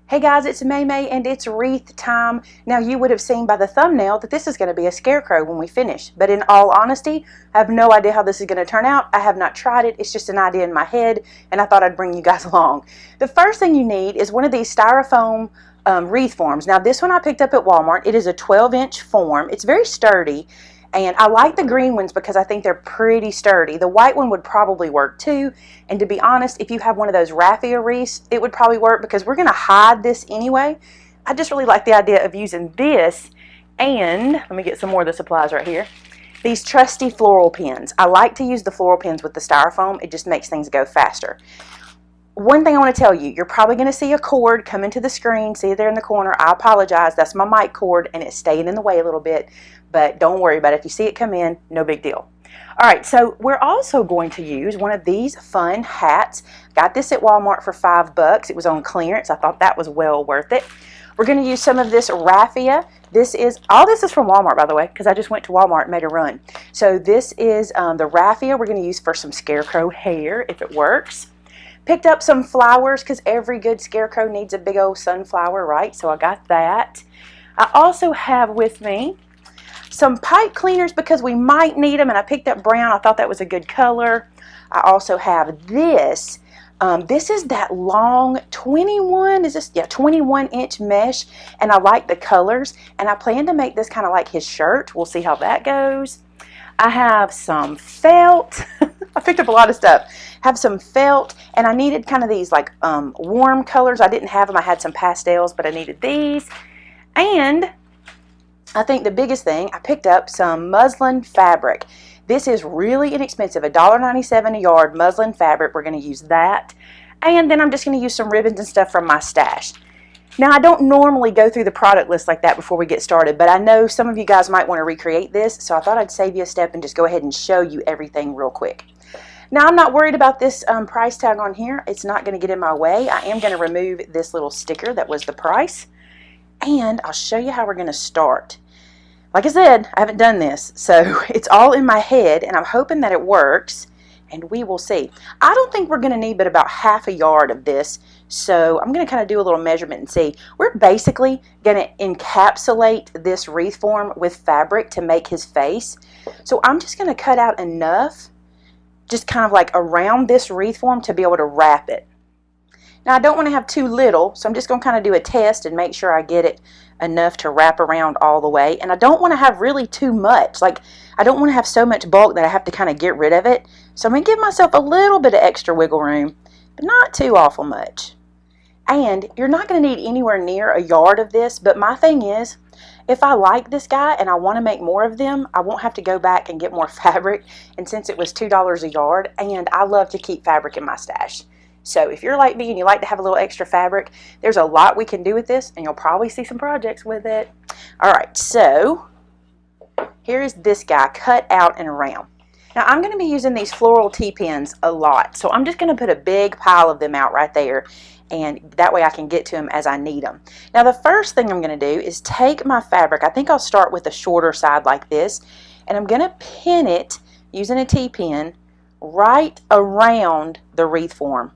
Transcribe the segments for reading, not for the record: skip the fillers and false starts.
Hey guys, it's Maymay and it's wreath time. Now you would have seen by the thumbnail that this is going to be a scarecrow when we finish. But in all honesty, I have no idea how this is going to turn out. I have not tried it. It's just an idea in my head and I thought I'd bring you guys along. The first thing you need is one of these styrofoam wreath forms. Now this one I picked up at Walmart. It is a 12-inch form. It's very sturdy. And I like the green ones because I think they're pretty sturdy. The white one would probably work too. And to be honest, if you have one of those Rafia wreaths, it would probably work because we're going to hide this anyway. I just really like the idea of using this. And let me get some more of the supplies right here. These trusty floral pins. I like to use the floral pins with the styrofoam. It just makes things go faster. One thing I want to tell you, you're probably going to see a cord come into the screen. See it there in the corner. I apologize. That's my mic cord and it's staying in the way a little bit. But don't worry about it. If you see it come in, no big deal. All right, so we're also going to use one of these fun hats. Got this at Walmart for $5. It was on clearance. I thought that was well worth it. We're going to use some of this Rafia. All this is from Walmart, by the way, because I just went to Walmart and made a run. So this is the Rafia we're going to use for some scarecrow hair, if it works. Picked up some flowers because every good scarecrow needs a big old sunflower, right? So I got that. I also have with me some pipe cleaners because we might need them, and I picked up brown. I thought that was a good color. I also have this. This is that long 21-inch mesh, and I like the colors, and I plan to make this kind of like his shirt. We'll see how that goes. I have some felt. I picked up a lot of stuff. Have some felt, and I needed kind of these like warm colors. I didn't have them. I had some pastels, but I needed these. And I think the biggest thing, I picked up some muslin fabric. This is really inexpensive, $1.97 a yard muslin fabric. We're going to use that. And then I'm just going to use some ribbons and stuff from my stash. Now, I don't normally go through the product list like that before we get started, but I know some of you guys might want to recreate this, so I thought I'd save you a step and just go ahead and show you everything real quick. Now, I'm not worried about this price tag on here. It's not going to get in my way. I am going to remove this little sticker that was the price, and I'll show you how we're going to start. Like I said, I haven't done this, so it's all in my head, and I'm hoping that it works, and we will see. I don't think we're going to need but about half a yard of this, so I'm going to kind of do a little measurement and see. We're basically going to encapsulate this wreath form with fabric to make his face. So I'm just going to cut out enough, just kind of like around this wreath form to be able to wrap it. Now I don't want to have too little, so I'm just going to kind of do a test and make sure I get it enough to wrap around all the way. And I don't want to have really too much. Like, I don't want to have so much bulk that I have to kind of get rid of it. So I'm going to give myself a little bit of extra wiggle room, but not too awful much. And you're not going to need anywhere near a yard of this, but my thing is, if I like this guy and I want to make more of them, I won't have to go back and get more fabric. And since it was $2 a yard, and I love to keep fabric in my stash. So if you're like me and you like to have a little extra fabric, there's a lot we can do with this, and you'll probably see some projects with it. All right, so here is this guy cut out and around. Now I'm going to be using these floral T-pins a lot, so I'm just going to put a big pile of them out right there, and that way I can get to them as I need them. Now the first thing I'm going to do is take my fabric. I think I'll start with the shorter side like this, and I'm going to pin it using a T-pin right around the wreath form.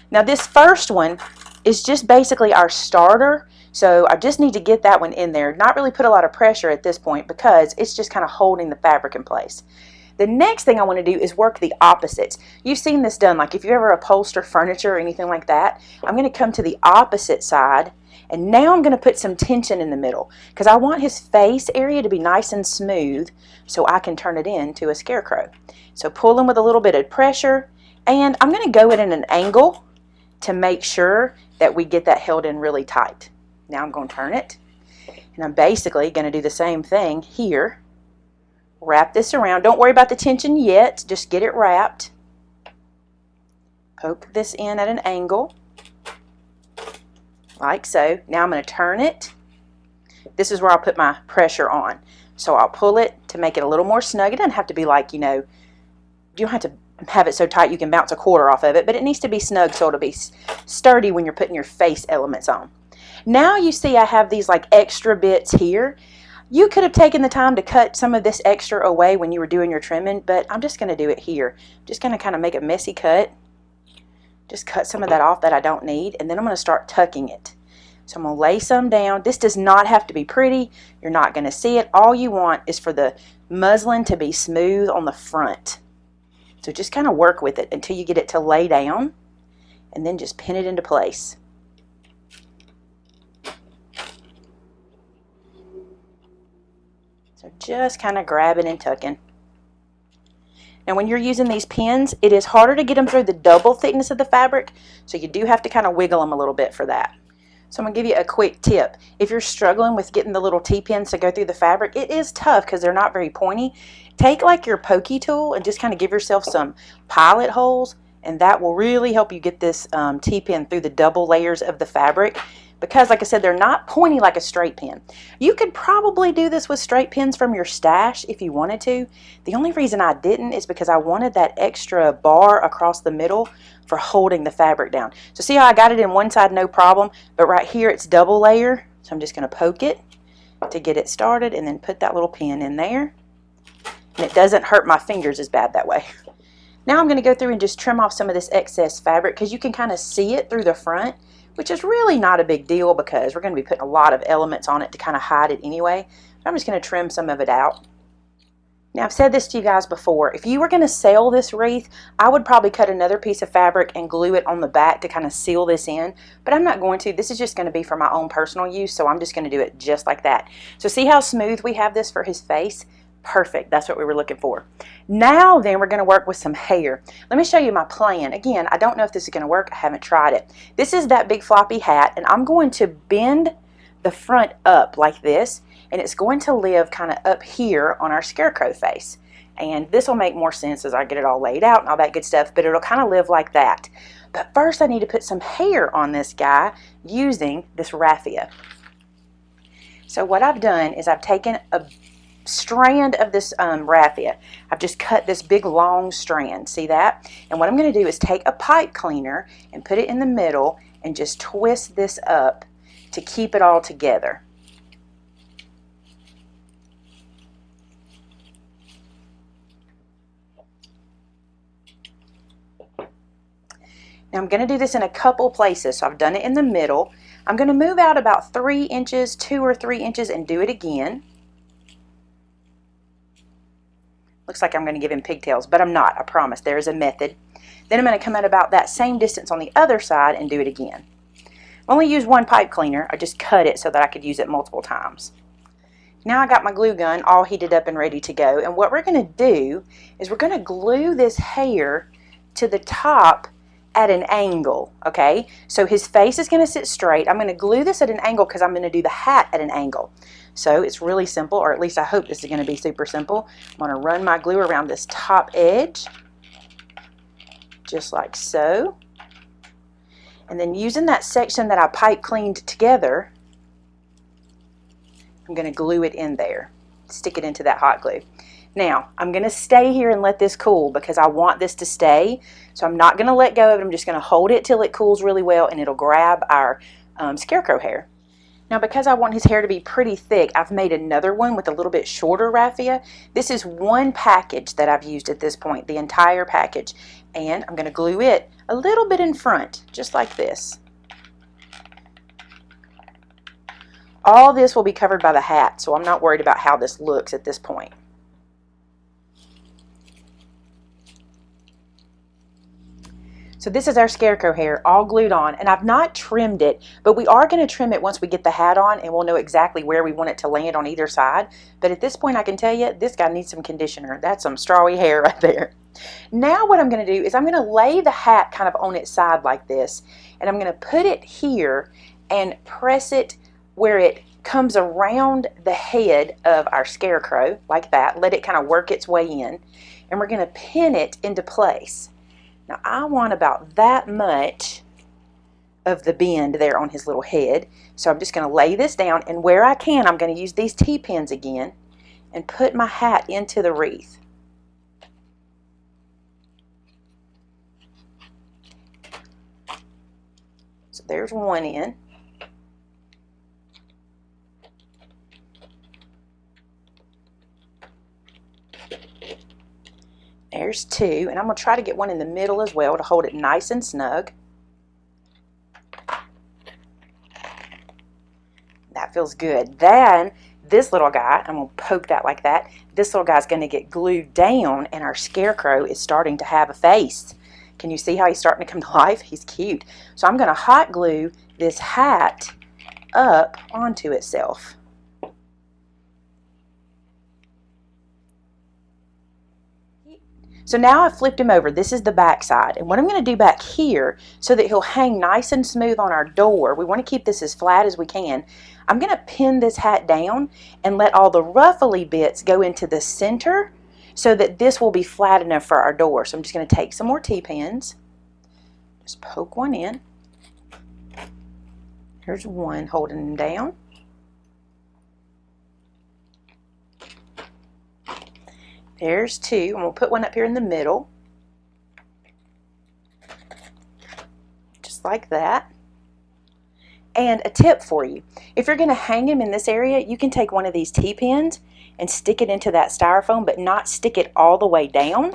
Now this first one is just basically our starter, so I just need to get that one in there. Not really put a lot of pressure at this point because it's just kind of holding the fabric in place. The next thing I want to do is work the opposites. You've seen this done, like if you ever upholster furniture or anything like that. I'm going to come to the opposite side, and now I'm going to put some tension in the middle because I want his face area to be nice and smooth so I can turn it into a scarecrow. So pull him with a little bit of pressure, and I'm going to go in at an angle to make sure that we get that held in really tight. Now I'm going to turn it, and I'm basically going to do the same thing here. Wrap this around. Don't worry about the tension yet, just get it wrapped. Poke this in at an angle, like so. Now I'm going to turn it. This is where I'll put my pressure on. So I'll pull it to make it a little more snug. It doesn't have to be like, you don't have to have it so tight you can bounce a quarter off of it, but it needs to be snug so it'll be sturdy when you're putting your face elements on. Now you see I have these like extra bits here. You could have taken the time to cut some of this extra away when you were doing your trimming, but I'm just going to do it here. Just going to kind of make a messy cut. Just cut some of that off that I don't need, and then I'm going to start tucking it. So I'm going to lay some down. This does not have to be pretty. You're not going to see it. All you want is for the muslin to be smooth on the front. So just kind of work with it until you get it to lay down, and then just pin it into place. So just kind of grabbing and tucking. Now when you're using these pins, it is harder to get them through the double thickness of the fabric, so you do have to kind of wiggle them a little bit for that. So I'm going to give you a quick tip. If you're struggling with getting the little T-pins to go through the fabric, it is tough because they're not very pointy. Take like your pokey tool and just kind of give yourself some pilot holes, and that will really help you get this T-pin through the double layers of the fabric. Because like I said, they're not pointy like a straight pin. You could probably do this with straight pins from your stash if you wanted to. The only reason I didn't is because I wanted that extra bar across the middle for holding the fabric down. So see how I got it in one side, no problem, but right here it's double layer. So I'm just going to poke it to get it started and then put that little pin in there. And it doesn't hurt my fingers as bad that way. Now I'm going to go through and just trim off some of this excess fabric because you can kind of see it through the front, which is really not a big deal because we're going to be putting a lot of elements on it to kind of hide it anyway. I'm just going to trim some of it out. Now I've said this to you guys before, if you were going to sell this wreath, I would probably cut another piece of fabric and glue it on the back to kind of seal this in, but I'm not going to. This is just going to be for my own personal use, so I'm just going to do it just like that. So see how smooth we have this for his face? Perfect, that's what we were looking for. Now then we're going to work with some hair. Let me show you my plan. Again, I don't know if this is going to work. I haven't tried it. This is that big floppy hat, and I'm going to bend the front up like this, and it's going to live kind of up here on our scarecrow face. And this will make more sense as I get it all laid out and all that good stuff, but it'll kind of live like that. But first I need to put some hair on this guy using this raffia. So what I've done is I've taken a strand of this raffia. I've just cut this big long strand, see that? And what I'm going to do is take a pipe cleaner and put it in the middle and just twist this up to keep it all together. Now I'm going to do this in a couple places. So I've done it in the middle. I'm going to move out about 3 inches, 2 or 3 inches, and do it again. Looks like I'm going to give him pigtails, but I'm not, I promise. There is a method. Then I'm going to come out about that same distance on the other side and do it again. I only use one pipe cleaner. I just cut it so that I could use it multiple times. Now I got my glue gun all heated up and ready to go. And what we're going to do is we're going to glue this hair to the top at an angle, okay? So his face is going to sit straight. I'm going to glue this at an angle because I'm going to do the hat at an angle. So it's really simple, or at least I hope this is going to be super simple. I'm going to run my glue around this top edge, just like so. And then using that section that I pipe cleaned together, I'm going to glue it in there, stick it into that hot glue. Now, I'm going to stay here and let this cool because I want this to stay. So I'm not going to let go of it. I'm just going to hold it till it cools really well and it'll grab our scarecrow hair. Now, because I want his hair to be pretty thick, I've made another one with a little bit shorter raffia. This is one package that I've used at this point, the entire package. And I'm going to glue it a little bit in front, just like this. All this will be covered by the hat, so I'm not worried about how this looks at this point. So this is our scarecrow hair all glued on, and I've not trimmed it, but we are going to trim it once we get the hat on, and we'll know exactly where we want it to land on either side. But at this point I can tell you, this guy needs some conditioner. That's some strawy hair right there. Now what I'm going to do is I'm going to lay the hat kind of on its side like this, and I'm going to put it here and press it where it comes around the head of our scarecrow, like that. Let it kind of work its way in, and we're going to pin it into place. Now I want about that much of the bend there on his little head. So I'm just going to lay this down, and where I can, I'm going to use these T-pins again and put my hat into the wreath. So there's one in. There's two, and I'm going to try to get one in the middle as well to hold it nice and snug. that feels good. Then this little guy, I'm going to poke that like that. This little guy's going to get glued down, and our scarecrow is starting to have a face. Can you see how he's starting to come to life? He's cute. So I'm going to hot glue this hat up onto itself. So now I've flipped him over. This is the back side. And what I'm going to do back here so that he'll hang nice and smooth on our door, we want to keep this as flat as we can. I'm going to pin this hat down and let all the ruffly bits go into the center so that this will be flat enough for our door. So I'm just going to take some more T-pins. Just poke one in. Here's one holding him down. There's two, and we'll put one up here in the middle. Just like that. And a tip for you. If you're going to hang him in this area, you can take one of these T-pins and stick it into that styrofoam, but not stick it all the way down.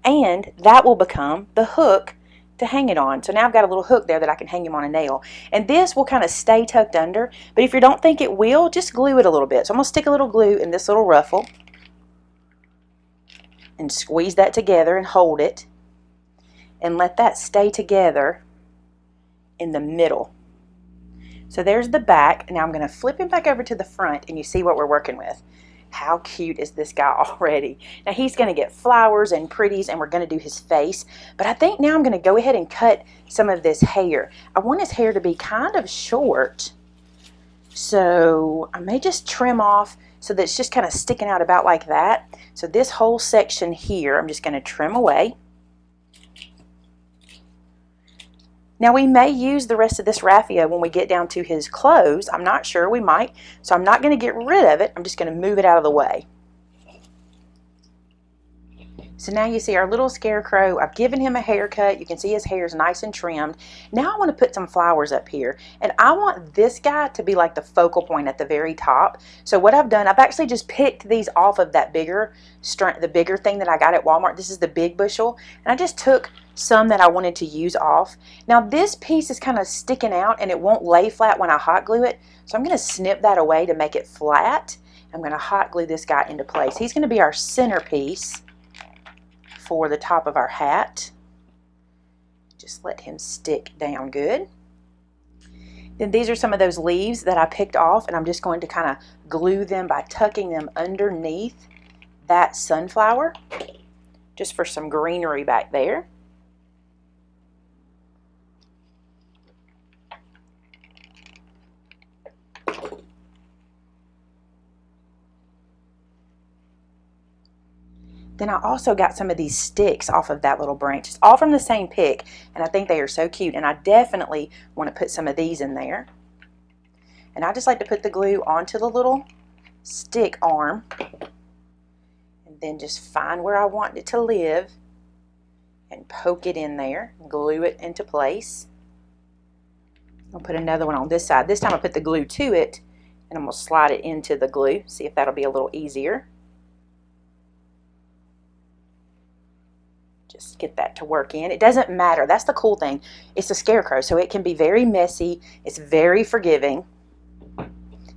And that will become the hook to hang it on. So now I've got a little hook there that I can hang him on a nail. And this will kind of stay tucked under. But if you don't think it will, just glue it a little bit. So I'm going to stick a little glue in this little ruffle. And squeeze that together and hold it. And let that stay together in the middle. So there's the back. Now I'm going to flip him back over to the front, and you see what we're working with. How cute is this guy already? Now he's going to get flowers and pretties, and we're going to do his face. But I think now I'm going to go ahead and cut some of this hair. I want his hair to be kind of short. So I may just trim off so that it's just kind of sticking out about like that. So this whole section here, I'm just going to trim away. Now we may use the rest of this raffia when we get down to his clothes. I'm not sure, we might. So I'm not going to get rid of it. I'm just going to move it out of the way. So now you see our little scarecrow. I've given him a haircut. You can see his hair is nice and trimmed. Now I want to put some flowers up here. And I want this guy to be like the focal point at the very top. So what I've done, I've actually just picked these off of that bigger thing that I got at Walmart. This is the big bushel. And I just took some that I wanted to use off. Now this piece is kind of sticking out and it won't lay flat when I hot glue it. So I'm going to snip that away to make it flat. I'm going to hot glue this guy into place. He's going to be our centerpiece for the top of our hat. Just let him stick down good. Then these are some of those leaves that I picked off, and I'm just going to kind of glue them by tucking them underneath that sunflower, just for some greenery back there. Then I also got some of these sticks off of that little branch. It's all from the same pick, and I think they are so cute. And I definitely want to put some of these in there. And I just like to put the glue onto the little stick arm. And then just find where I want it to live. And poke it in there. Glue it into place. I'll put another one on this side. This time I put the glue to it. And I'm going to slide it into the glue. See if that'll be a little easier. Just get that to work in. It doesn't matter. That's the cool thing. It's a scarecrow, so it can be very messy. It's very forgiving.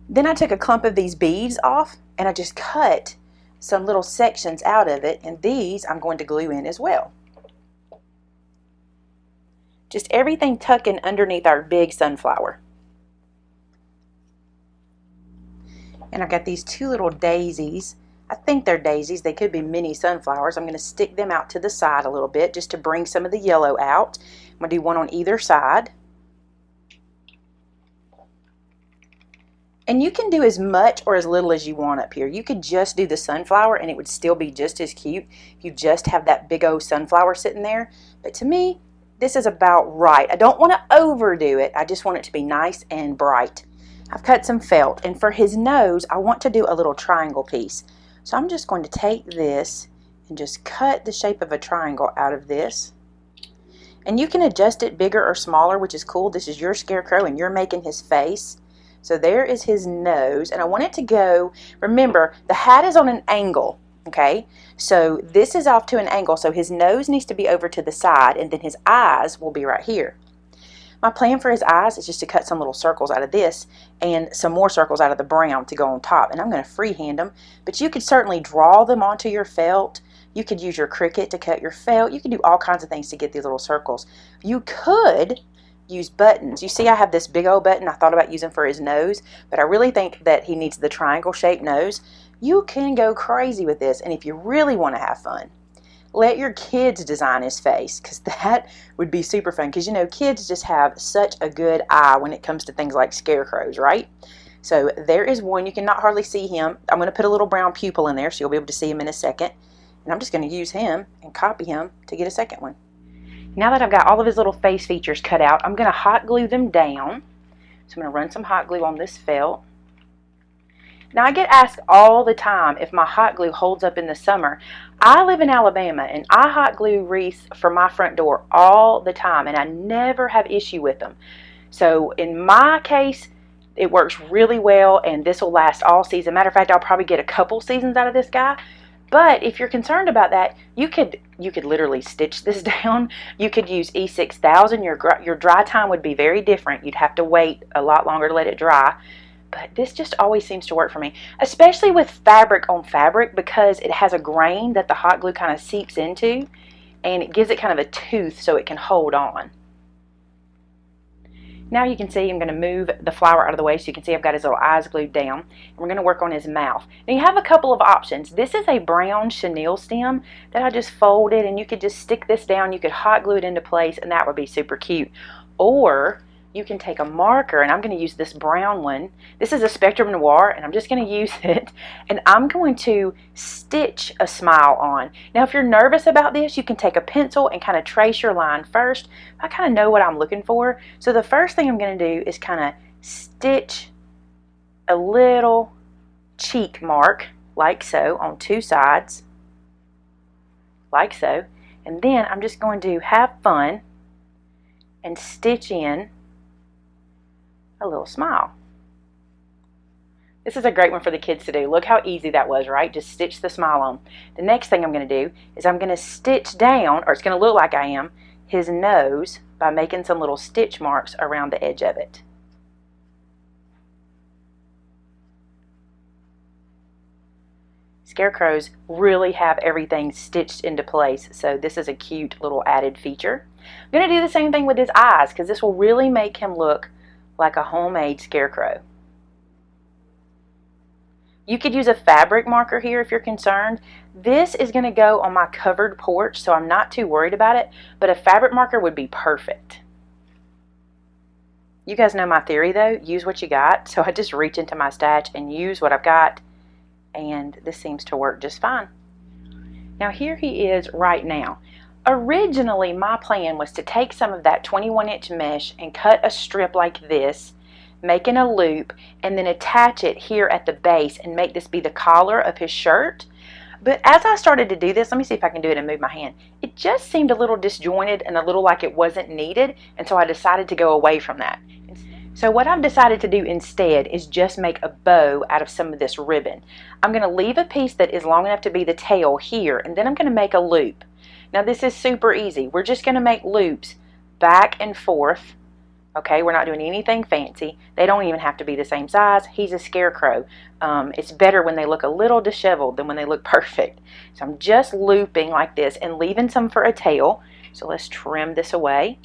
Then I took a clump of these beads off, and I just cut some little sections out of it, and these I'm going to glue in as well. Just everything tucking underneath our big sunflower. And I've got these two little daisies. I think they're daisies. They could be mini sunflowers. I'm going to stick them out to the side a little bit just to bring some of the yellow out. I'm going to do one on either side. And you can do as much or as little as you want up here. You could just do the sunflower and it would still be just as cute if you just have that big old sunflower sitting there. But to me, this is about right. I don't want to overdo it. I just want it to be nice and bright. I've cut some felt, and for his nose, I want to do a little triangle piece. So I'm just going to take this and just cut the shape of a triangle out of this. And you can adjust it bigger or smaller, which is cool. This is your scarecrow and you're making his face. So there is his nose, and I want it to go, remember, the hat is on an angle, okay? So this is off to an angle, so his nose needs to be over to the side, and then his eyes will be right here. My plan for his eyes is just to cut some little circles out of this and some more circles out of the brown to go on top. And I'm going to freehand them, but you could certainly draw them onto your felt. You could use your Cricut to cut your felt. You can do all kinds of things to get these little circles. You could use buttons. You see I have this big old button I thought about using for his nose, but I really think that he needs the triangle shaped nose. You can go crazy with this, and if you really want to have fun, let your kids design his face, because that would be super fun, because you know kids just have such a good eye when it comes to things like scarecrows, right? So there is one. You cannot hardly see him. I'm going to put a little brown pupil in there so you'll be able to see him in a second, and I'm just going to use him and copy him to get a second one. Now that I've got all of his little face features cut out, I'm going to hot glue them down. So I'm going to run some hot glue on this felt. Now I get asked all the time if my hot glue holds up in the summer. I live in Alabama and I hot glue wreaths for my front door all the time, and I never have issue with them. So in my case, it works really well, and this will last all season. Matter of fact, I'll probably get a couple seasons out of this guy. But if you're concerned about that, you could literally stitch this down. You could use E6000. Your dry time would be very different. You'd have to wait a lot longer to let it dry. But this just always seems to work for me, especially with fabric on fabric, because it has a grain that the hot glue kind of seeps into, and it gives it kind of a tooth so it can hold on. Now you can see I'm going to move the flower out of the way so you can see I've got his little eyes glued down. And we're going to work on his mouth. Now you have a couple of options. This is a brown chenille stem that I just folded, and you could just stick this down. You could hot glue it into place, and that would be super cute. Or you can take a marker, and I'm going to use this brown one. This is a Spectrum Noir, and I'm just going to use it, and I'm going to stitch a smile on. Now if you're nervous about this, you can take a pencil and kind of trace your line first. I kind of know what I'm looking for. So the first thing I'm going to do is kind of stitch a little cheek mark like so on two sides, like so, and then I'm just going to have fun and stitch in a little smile. This is a great one for the kids to do. Look how easy that was, right? Just stitch the smile on. The next thing I'm going to do is I'm going to stitch down, or it's going to look like I am, his nose by making some little stitch marks around the edge of it. Scarecrows really have everything stitched into place, so this is a cute little added feature. I'm going to do the same thing with his eyes, because this will really make him look like a homemade scarecrow. You could use a fabric marker here if you're concerned. This is going to go on my covered porch, so I'm not too worried about it, but a fabric marker would be perfect. You guys know my theory though, use what you got. So I just reach into my stash and use what I've got, and this seems to work just fine. Now here he is right now. Originally, my plan was to take some of that 21-inch mesh and cut a strip like this, making a loop, and then attach it here at the base and make this be the collar of his shirt. But as I started to do this, let me see if I can do it and move my hand. It just seemed a little disjointed and a little like it wasn't needed, and so I decided to go away from that. So what I've decided to do instead is just make a bow out of some of this ribbon. I'm going to leave a piece that is long enough to be the tail here, and then I'm going to make a loop. Now this is super easy. We're just going to make loops back and forth. Okay, we're not doing anything fancy. They don't even have to be the same size. He's a scarecrow. It's better when they look a little disheveled than when they look perfect. So I'm just looping like this and leaving some for a tail. So let's trim this away.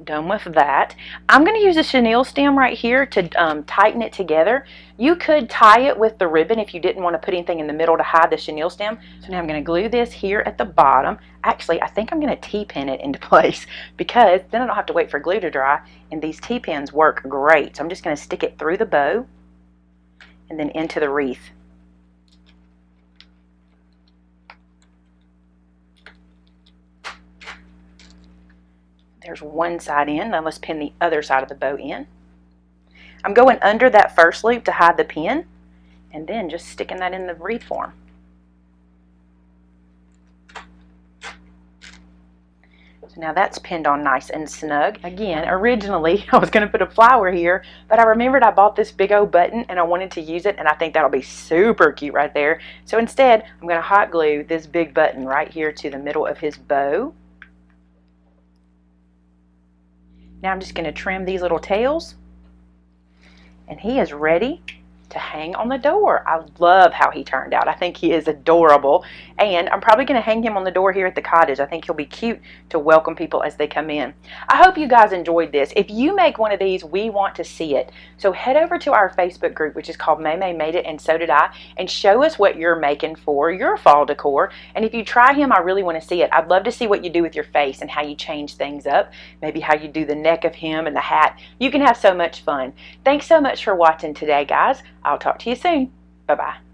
Done with that. I'm going to use a chenille stem right here to tighten it together. You could tie it with the ribbon if you didn't want to put anything in the middle to hide the chenille stem. So now I'm going to glue this here at the bottom. Actually, I think I'm going to T-pin it into place, because then I don't have to wait for glue to dry, and these T-pins work great. So I'm just going to stick it through the bow and then into the wreath. There's one side in. Now let's pin the other side of the bow in. I'm going under that first loop to hide the pin, and then just sticking that in the wreath form. So now that's pinned on nice and snug. Again, originally I was going to put a flower here, but I remembered I bought this big old button and I wanted to use it, and I think that'll be super cute right there. So instead, I'm going to hot glue this big button right here to the middle of his bow. Now I'm just going to trim these little tails, and he is ready to hang on the door. I love how he turned out. I think he is adorable, and I'm probably going to hang him on the door here at the cottage. I think he'll be cute to welcome people as they come in. I hope you guys enjoyed this. If you make one of these, we want to see it. So head over to our Facebook group, which is called Maymay Made It, and so did I, and show us what you're making for your fall decor. And if you try him, I really want to see it. I'd love to see what you do with your face and how you change things up, maybe how you do the neck of him and the hat. You can have so much fun. Thanks so much for watching today, guys. I'll talk to you soon. Bye-bye.